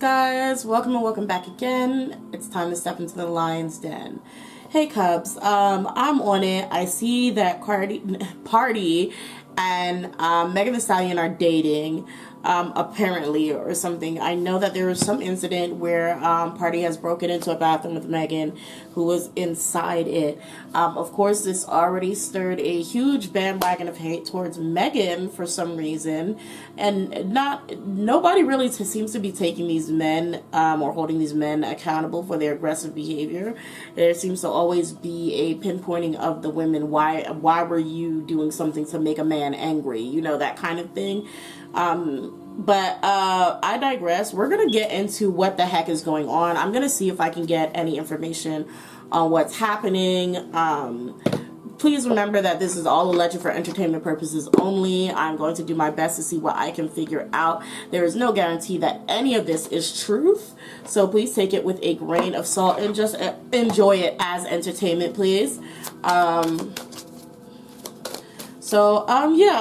guys, welcome and welcome back again. It's time to step into the lion's den. Hey Cubs, I'm on it. I see that Pardi and Megan Thee Stallion are dating, apparently, or something. I know that there was some incident where Pardi has broken into a bathroom with Megan, who was inside it. Of course, this already stirred a huge bandwagon of hate towards Megan for some reason, and nobody really seems to be taking these men or holding these men accountable for their aggressive behavior. There seems to always be a pinpointing of the women. Why were you doing something to make a man angry? You know, that kind of thing. But I digress. We're going to get into what the heck is going on. I'm going to see if I can get any information on what's happening. Please remember that this is all alleged for entertainment purposes only. I'm going to do my best to see what I can figure out. There is no guarantee that any of this is truth. So please take it with a grain of salt and just enjoy it as entertainment, please. Yeah,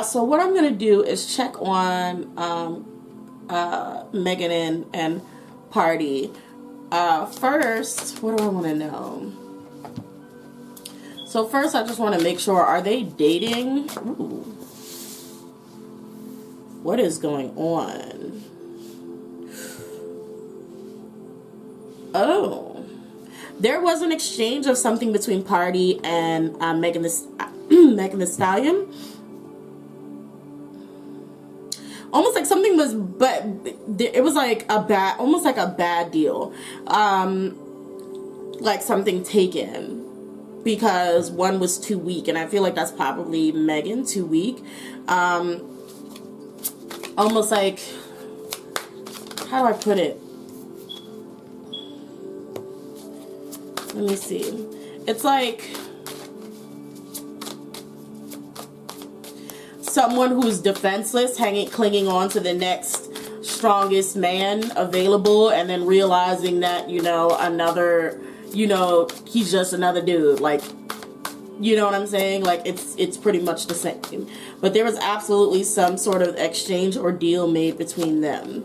so what I'm going to do is check on Megan and Pardi. First, what do I want to know? So first, I just want to make sure, are they dating? Ooh. What is going on? Oh. There was an exchange of something between Pardi and Megan Thee Stallion. Almost like something was, but it was like almost like a bad deal. Like something taken because one was too weak, and I feel like that's probably Megan, too weak. Almost like, how do I put it? Let me see. It's like someone who's defenseless, clinging on to the next strongest man available, and then realizing that, you know, he's just another dude. Like, you know what I'm saying? Like, it's pretty much the same. But there was absolutely some sort of exchange or deal made between them.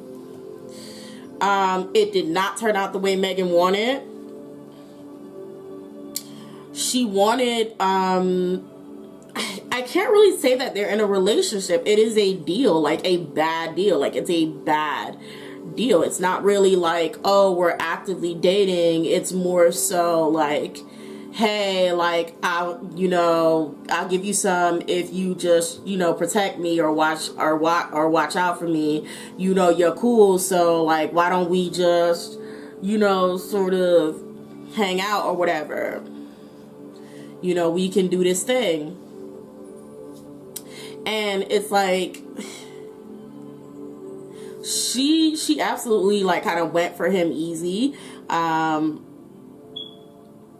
It did not turn out the way Megan wanted. She wanted, I can't really say that they're in a relationship. It is a deal, like a bad deal. Like, it's a bad deal. It's not really like, oh, we're actively dating. It's more so like, hey, like, I'll give you some if you just, protect me or watch out for me. You're cool. So like, why don't we just, sort of hang out or whatever? We can do this thing. And it's like, she absolutely like kind of went for him easy. And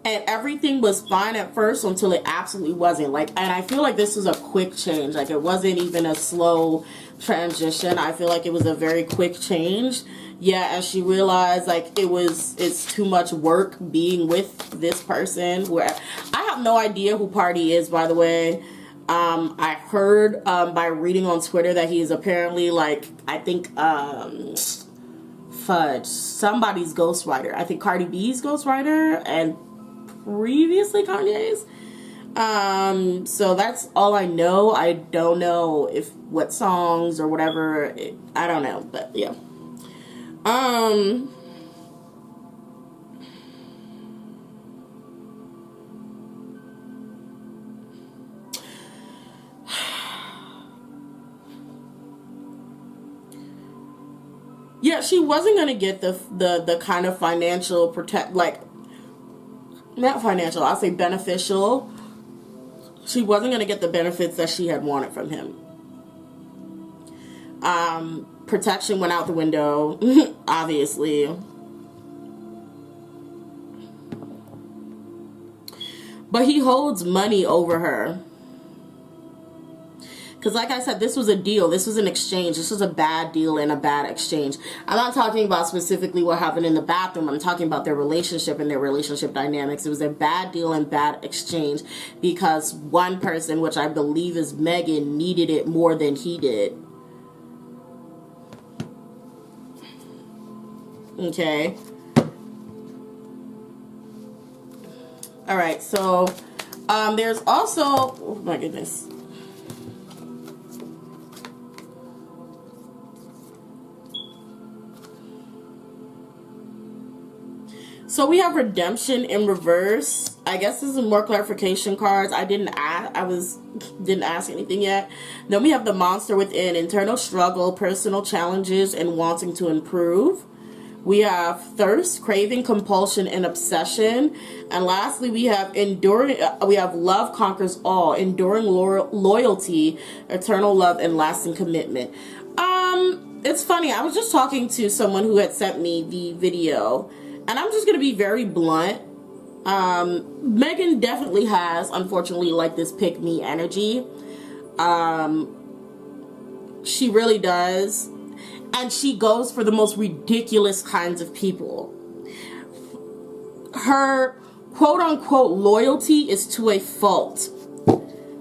everything was fine at first until it absolutely wasn't. Like, and I feel like this was a quick change. Like, it wasn't even a slow transition. I feel like it was a very quick change. Yeah, and she realized like it's too much work being with this person. Where I have no idea who Pardi is, by the way. I heard by reading on Twitter that he is apparently like, I think somebody's ghostwriter. I think Cardi B's ghostwriter and previously Kanye's. So that's all I know. I don't know what songs or whatever. I don't know, but yeah. Yeah, she wasn't gonna get the kind of financial not financial, I'll say beneficial. She wasn't gonna get the benefits that she had wanted from him. Protection went out the window, obviously. But he holds money over her. Because like I said, this was a deal. This was an exchange. This was a bad deal and a bad exchange. I'm not talking about specifically what happened in the bathroom. I'm talking about their relationship and their relationship dynamics. It was a bad deal and bad exchange because one person, which I believe is Megan, needed it more than he did. Okay. All right, so there's also, oh my goodness. So we have redemption in reverse. I guess this is more clarification cards. I didn't ask anything yet. Then we have the monster within, internal struggle, personal challenges, and wanting to improve. We have thirst, craving, compulsion, and obsession. And lastly, we have enduring. We have love conquers all, enduring loyalty, eternal love, and lasting commitment. It's funny. I was just talking to someone who had sent me the video, and I'm just gonna be very blunt. Megan definitely has, unfortunately, like this pick me energy. She really does. And she goes for the most ridiculous kinds of people. Her quote-unquote loyalty is to a fault.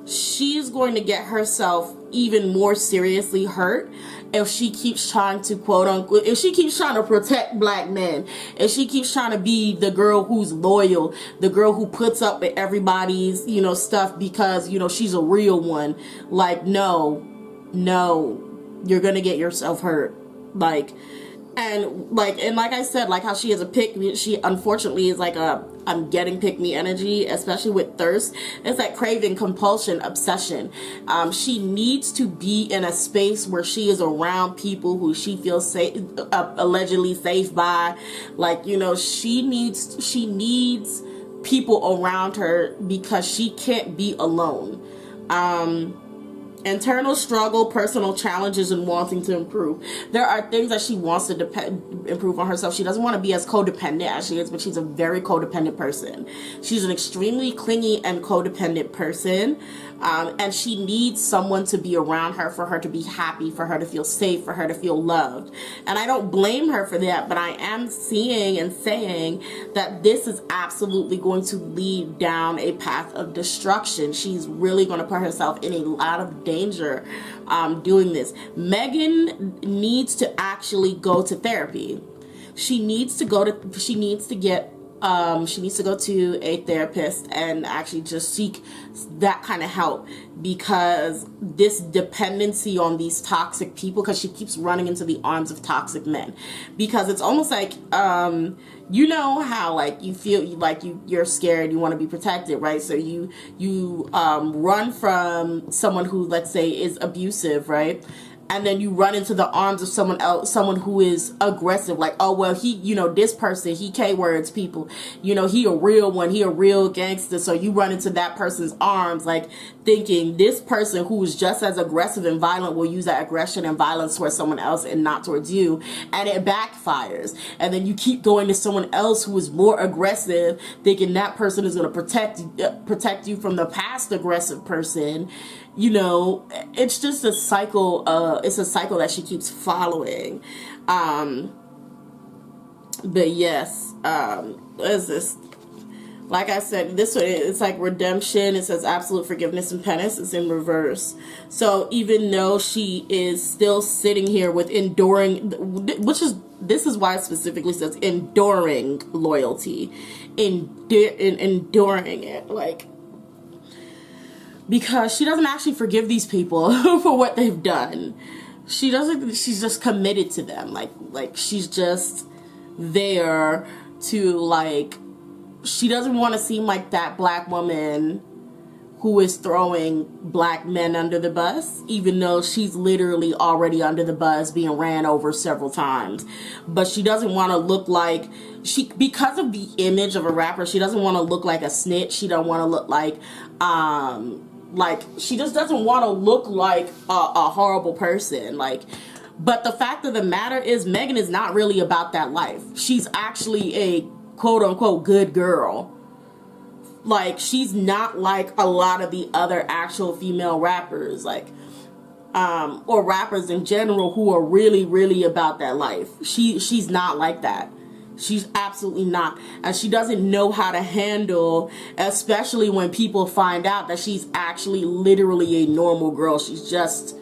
She's going to get herself even more seriously hurt if she keeps trying to quote-unquote, if she keeps trying to protect black men, if she keeps trying to be the girl who's loyal, the girl who puts up with everybody's, you know, stuff because, you know, she's a real one. Like, no, you're gonna get yourself hurt. Like I said, like how she is a pick me, she unfortunately is like a I'm getting pick me energy, especially with thirst. It's like craving, compulsion, obsession. She needs to be in a space where she is around people who she feels safe, allegedly safe by. Like, you know, she needs people around her because she can't be alone. Internal struggle, personal challenges, and wanting to improve. There are things that she wants to improve on herself. She doesn't want to be as codependent as she is, but she's a very codependent person. She's an extremely clingy and codependent person. And she needs someone to be around her for her to be happy, for her to feel safe, for her to feel loved. And I don't blame her for that, but I am seeing and saying that this is absolutely going to lead down a path of destruction. She's really going to put herself in a lot of danger doing this. Megan needs to actually go to therapy. She needs to go to a therapist and actually just seek that kind of help, because this dependency on these toxic people, because she keeps running into the arms of toxic men, because it's almost like you know how like you feel like you're scared, you want to be protected, right? So you run from someone who, let's say, is abusive, right? And then you run into the arms of someone else, someone who is aggressive, like, oh, well, he, you know, this person, he K-words people, you know, he a real one, he a real gangster. So you run into that person's arms, like thinking this person who is just as aggressive and violent will use that aggression and violence towards someone else and not towards you. And it backfires. And then you keep going to someone else who is more aggressive, thinking that person is going to protect you from the past aggressive person. You know, it's just a cycle. It's a cycle that she keeps following. But yes, what is this? Like I said, this one, it's like redemption. It says absolute forgiveness and penance. It's in reverse. So even though she is still sitting here with enduring, this is why it specifically says enduring loyalty, enduring it, like, because she doesn't actually forgive these people for what they've done. She doesn't. She's just committed to them. Like she's just there to, like, she doesn't want to seem like that black woman who is throwing black men under the bus, even though she's literally already under the bus, being ran over several times. But she doesn't want to look like because of the image of a rapper, she doesn't want to look like a snitch. She don't want to look like she just doesn't want to look like a horrible person. Like, but the fact of the matter is, Megan is not really about that life. She's actually a quote unquote good girl. Like, she's not like a lot of the other actual female rappers, like, or rappers in general who are really, really about that life. She's not like that. She's absolutely not. And she doesn't know how to handle, especially when people find out that she's actually literally a normal girl. She's just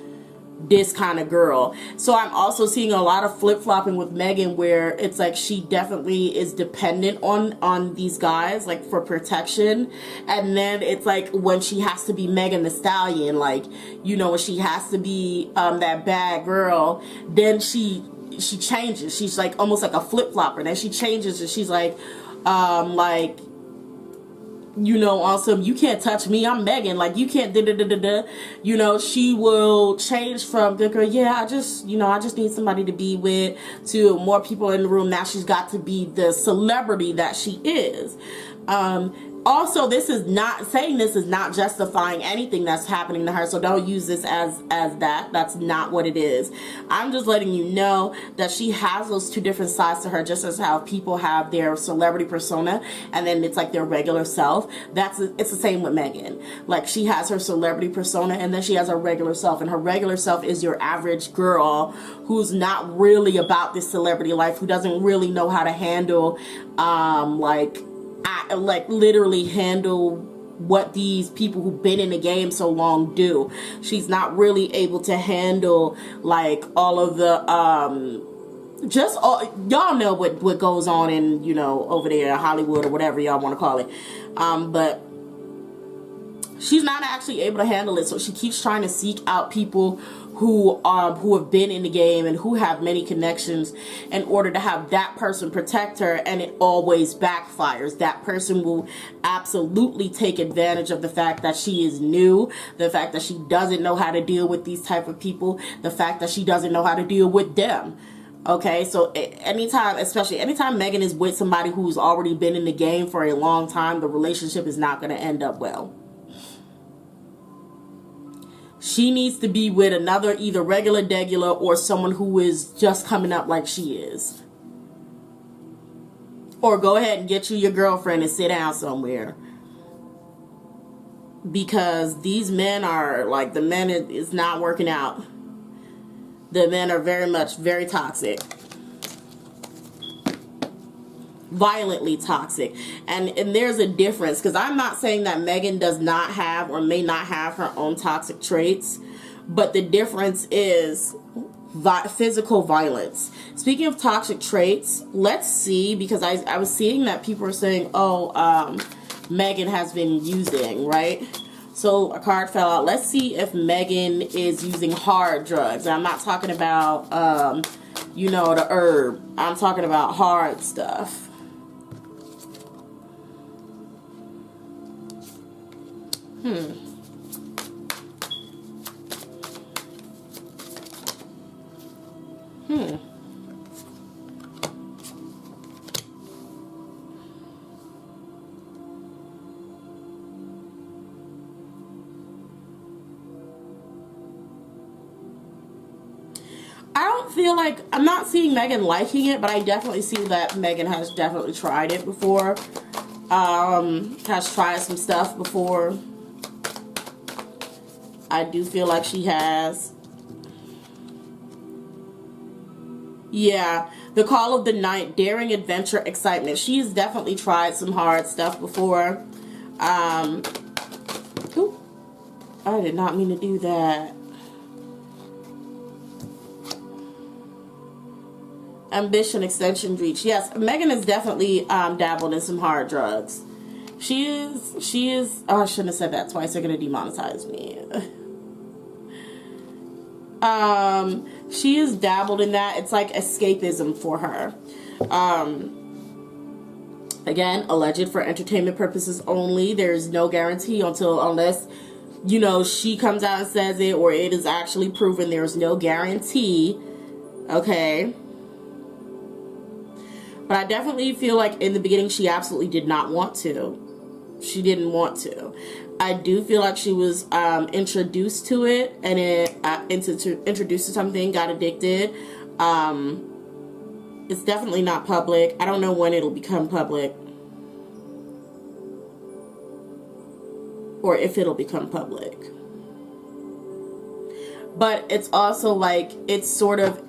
this kind of girl. So I'm also seeing a lot of flip-flopping with Megan, where it's like she definitely is dependent on these guys, like, for protection. And then it's like when she has to be Megan Thee Stallion, like, you know, when she has to be that bad girl, then she changes. She's like almost like a flip-flopper. Then she changes and she's like, you know, awesome, you can't touch me, I'm Megan, like, you can't da-da-da-da-da. You know, she will change from good girl, yeah, I just need somebody to be with, to more people in the room. Now she's got to be the celebrity that she is. Also, this is not justifying anything that's happening to her, so don't use this as that. That's not what it is. I'm just letting you know that she has those two different sides to her, just as how people have their celebrity persona and then it's like their regular self. It's the same with Megan. Like, she has her celebrity persona and then she has her regular self, and her regular self is your average girl who's not really about this celebrity life, who doesn't really know how to handle literally handle what these people who've been in the game so long do. She's not really able to handle like all of the y'all know what goes on in, you know, over there in Hollywood or whatever y'all want to call it, but she's not actually able to handle it. So she keeps trying to seek out people who have been in the game and who have many connections in order to have that person protect her, and it always backfires. That person will absolutely take advantage of the fact that she is new, the fact that she doesn't know how to deal with these type of people, the fact that she doesn't know how to deal with them. Okay, so anytime Megan is with somebody who's already been in the game for a long time, the relationship is not going to end up well. She needs to be with another, either regular degular or someone who is just coming up like she is. Or go ahead and get you your girlfriend and sit down somewhere. Because these men are, like, the men is not working out. The men are very toxic. Violently toxic. And there's a difference, because I'm not saying that Megan does not have or may not have her own toxic traits, but the difference is physical violence. Speaking of toxic traits, let's see, because I was seeing that people are saying, Megan has been using, right? So a card fell out. Let's see if Megan is using hard drugs. I'm not talking about the herb. I'm talking about hard stuff. I'm not seeing Megan liking it, but I definitely see that Megan has definitely tried it before. Has tried some stuff before. I do feel like she has. Yeah, the call of the night, daring, adventure, excitement. She's definitely tried some hard stuff before. Ooh, I did not mean to do that. Ambition, extension, reach. Yes, Megan has definitely dabbled in some hard drugs. She is. Oh, I shouldn't have said that twice. They're gonna demonetize me. She has dabbled in that. It's like escapism for her. Again, alleged for entertainment purposes only. There's no guarantee unless, she comes out and says it, or it is actually proven. There's no guarantee. Okay. But I definitely feel like in the beginning she absolutely did not want to. She didn't want to. I do feel like she was introduced to it, and introduced to something, got addicted. It's definitely not public. I don't know when it'll become public, or if it'll become public. But it's also like, it's sort of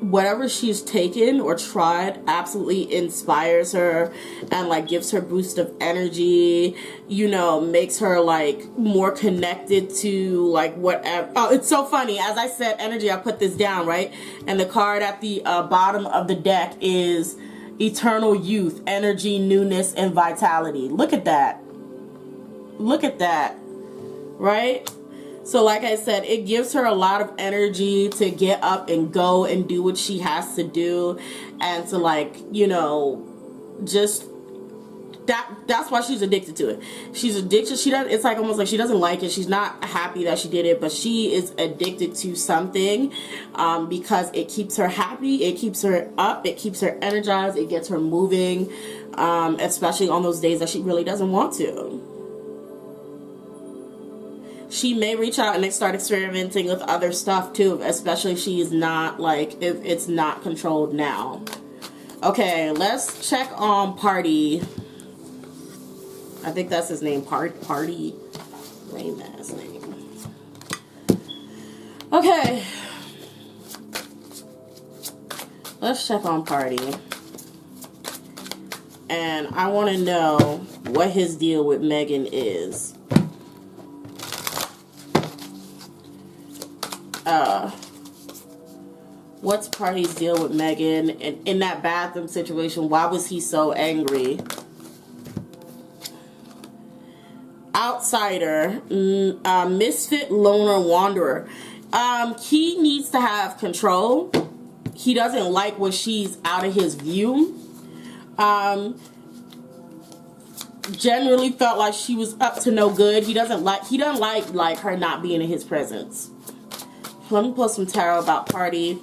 whatever she's taken or tried absolutely inspires her and like gives her boost of energy, you know, makes her like more connected to like whatever. Oh, it's so funny. As I said, energy, I put this down, right? And the card at the bottom of the deck is eternal youth, energy, newness, and vitality. Look at that. Look at that, right? So like I said, it gives her a lot of energy to get up and go and do what she has to do, and to like, you know, just that's why she's addicted to it. She's addicted. She doesn't, it's like almost like she doesn't like it. She's not happy that she did it, but she is addicted to something because it keeps her happy, it keeps her up, it keeps her energized, it gets her moving, especially on those days that she really doesn't want to. She may reach out and start experimenting with other stuff too, especially if she is not like, if it's not controlled now. Okay, let's check on Pardi. I think that's his name, Pardi. Lame ass name. Okay. Let's check on Pardi. And I want to know what his deal with Megan is. What's Pardi's deal with Megan? And in that bathroom situation, why was he so angry? Outsider, misfit, loner, wanderer. He needs to have control. He doesn't like when she's out of his view. Generally felt like she was up to no good. He doesn't like her not being in his presence. Let me pull some tarot about Pardi.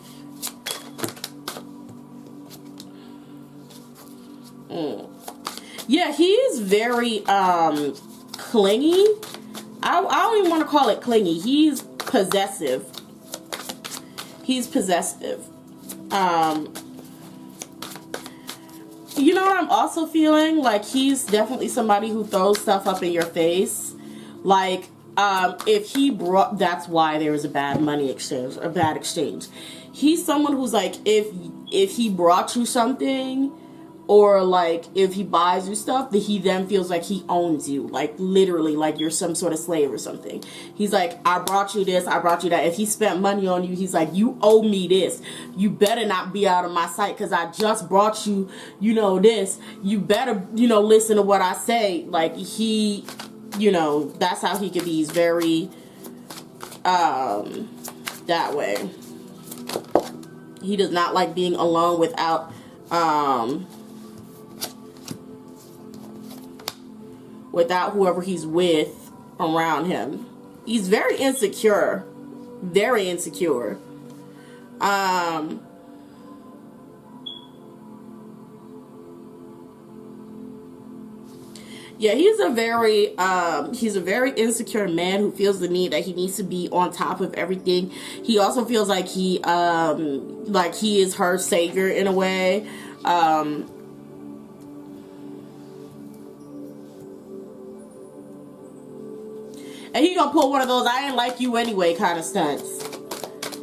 Yeah, he's very clingy. I don't even want to call it clingy. He's possessive. He's possessive. You know what I'm also feeling? Like, he's definitely somebody who throws stuff up in your face. Like, if he brought, that's why there was a bad money exchange, a bad exchange. He's someone who's like, if he brought you something, or like if he buys you stuff, that he then feels like he owns you, like literally, like you're some sort of slave or something. He's like, I brought you this, I brought you that. If he spent money on you, he's like, you owe me this. You better not be out of my sight because I just brought you, you know, this. You better, you know, listen to what I say. Like, he, you know, that's how he could be. He's very that way. He does not like being alone without without whoever he's with around him. He's very insecure. Very insecure. Yeah, he's a very insecure man who feels the need that he needs to be on top of everything. He also feels like he is her savior in a way. And he gonna pull one of those I ain't like you anyway kind of stunts.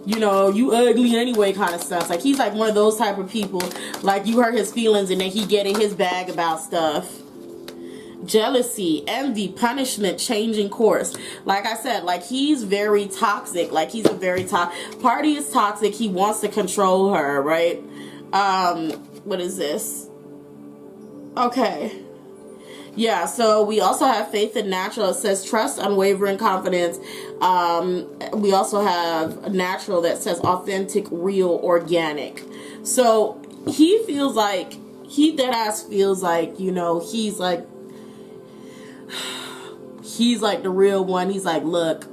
You know, you ugly anyway kind of stunts. Like, he's like one of those type of people. Like, you hurt his feelings and then he get in his bag about stuff. Jealousy, envy, punishment, changing course. Like I said, like, he's very toxic. Like, he's a very Pardi is toxic. He wants to control her, right? What is this? Okay. Yeah, so we also have faith in natural. It says trust, unwavering confidence. We also have natural that says authentic, real, organic. So he feels like, he deadass feels like, you know, he's like the real one. He's like, look,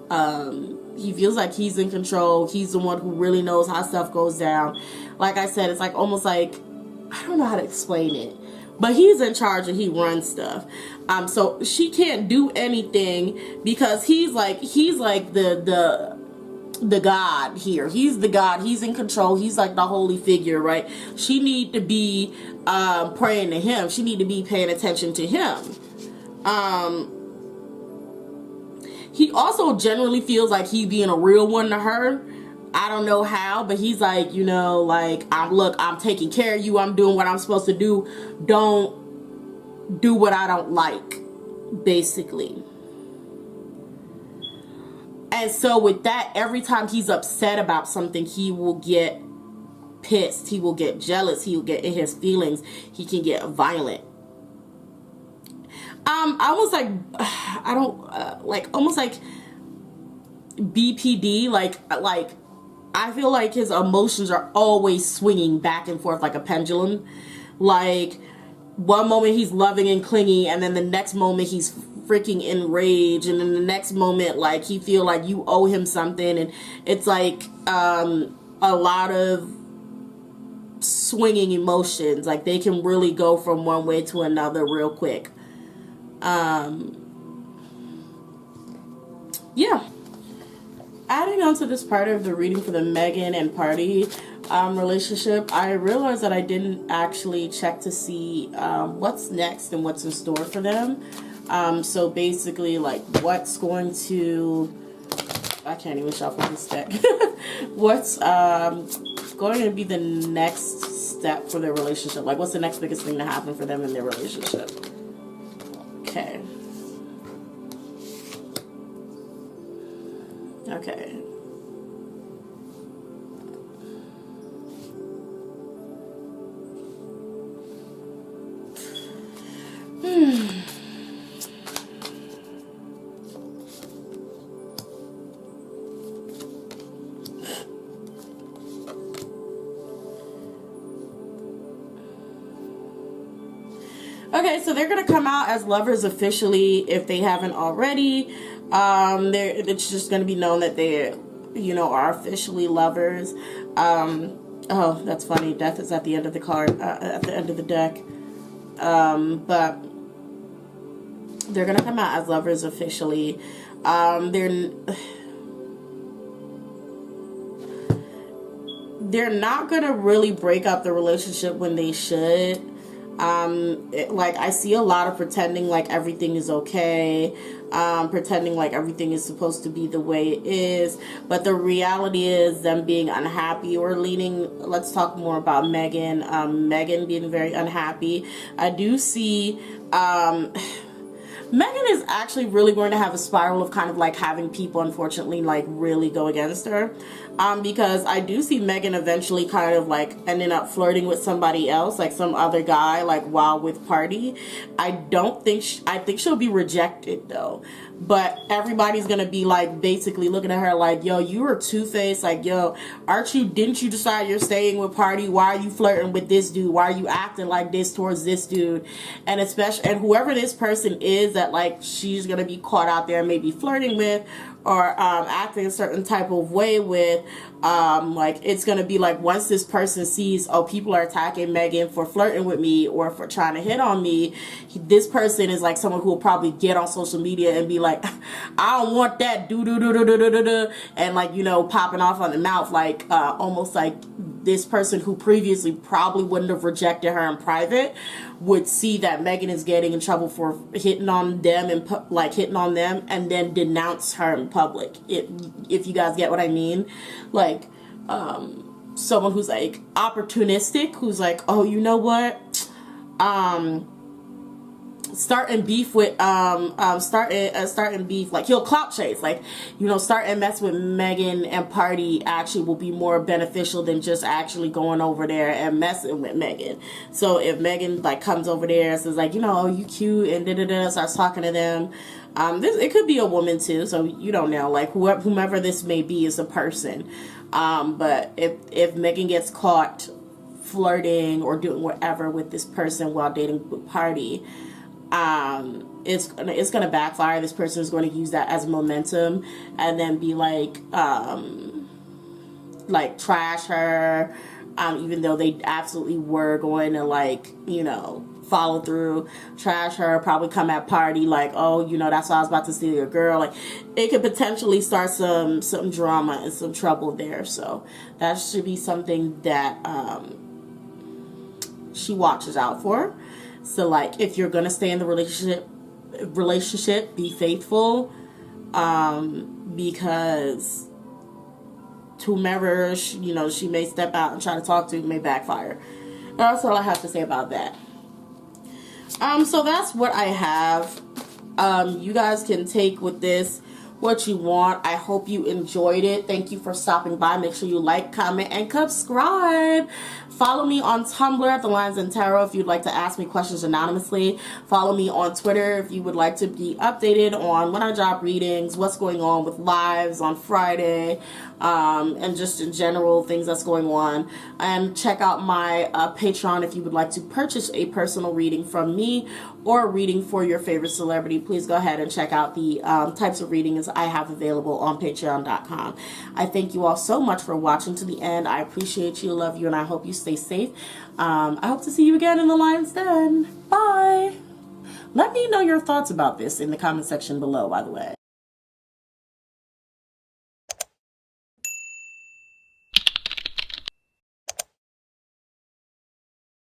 he feels like he's in control. He's the one who really knows how stuff goes down. Like I said, it's like almost like, I don't know how to explain it, but he's in charge and he runs stuff. So she can't do anything because he's like the God here. He's the God. He's in control. He's like the holy figure, right? She need to be praying to him. She need to be paying attention to him. He also generally feels like he's being a real one to her. I don't know how, but he's like, you know, like, I'm taking care of you. I'm doing what I'm supposed to do. Don't do what I don't like, basically. And so with that, every time he's upset about something, he will get pissed. He will get jealous. He will get in his feelings. He can get violent. Almost like, I don't, like, almost like BPD, like, I feel like his emotions are always swinging back and forth like a pendulum. Like, one moment he's loving and clingy, and then the next moment he's freaking enraged, and then the next moment, like, he feel like you owe him something, and it's like, a lot of swinging emotions. Like, they can really go from one way to another real quick. Yeah. Adding on to this part of the reading for the Megan and Pardi relationship, I realized that I didn't actually check to see what's next and what's in store for them. So basically, like, what's going to... I can't even shuffle this deck. What's going to be the next step for their relationship? Like, what's the next biggest thing to happen for them in their relationship? Okay. Okay. Okay, so they're gonna come out as lovers officially if they haven't already. It's just gonna be known that they, you know, are officially lovers. Oh, that's funny. Death is at the end of the card, at the end of the deck. But they're gonna come out as lovers officially. They're not gonna really break up the relationship when they should. Like, I see a lot of pretending like everything is okay, pretending like everything is supposed to be the way it is, but the reality is them being unhappy or leaning. Let's talk more about Megan. Megan being very unhappy. I do see Megan is actually really going to have a spiral of kind of like having people, unfortunately, like really go against her. Because I do see Megan eventually kind of like ending up flirting with somebody else, like some other guy, like while with Pardi. I think she'll be rejected though. But everybody's gonna be like basically looking at her like, yo, you are two-faced. Like, yo, didn't you decide you're staying with Pardi? Why are you flirting with this dude? Why are you acting like this towards this dude? And whoever this person is that like she's gonna be caught out there maybe flirting with or acting a certain type of way with, like, it's gonna be like, once this person sees, oh, people are attacking Megan for flirting with me or for trying to hit on me, this person is like someone who will probably get on social media and be like, I don't want that, and like, you know, popping off on the mouth, like, almost like this person who previously probably wouldn't have rejected her in private would see that Megan is getting in trouble for hitting on them and then denounce her in public. If you guys get what I mean, like, someone who's like opportunistic, who's like, oh, you know what, starting beef, like he'll clout chase, like, you know, start and mess with Megan and Pardi actually will be more beneficial than just actually going over there and messing with Megan. So if Megan like comes over there and says like, you know, oh, you cute, and starts talking to them, it could be a woman too, so you don't know, like whomever this may be is a person, but if Megan gets caught flirting or doing whatever with this person while dating Pardi, it's gonna backfire. This person is going to use that as momentum and then be like trash her, even though they absolutely were going to, like, you know, follow through, trash her, probably come at Pardi like, oh, you know, that's why I was about to steal your girl. Like, it could potentially start some drama and some trouble there. So that should be something that she watches out for. So, like, if you're gonna stay in the relationship, be faithful, because whomever she may step out and try to talk to may backfire. That's all I have to say about that. So that's what I have. You guys can take with this what you want. I hope you enjoyed it. Thank you for stopping by. Make sure you like, comment, and subscribe. Follow me on Tumblr at The Lines and Tarot if you'd like to ask me questions anonymously. Follow me on Twitter if you would like to be updated on when I drop readings, what's going on with lives on Friday, and just in general things that's going on. And check out my Patreon if you would like to purchase a personal reading from me or a reading for your favorite celebrity. Please go ahead and check out the types of readings I have available on patreon.com. I thank you all so much for watching to the end. I appreciate you, love you, and I hope you stay safe. I hope to see you again in the Lion's Den. Bye. Let me know your thoughts about this in the comment section below, by the way.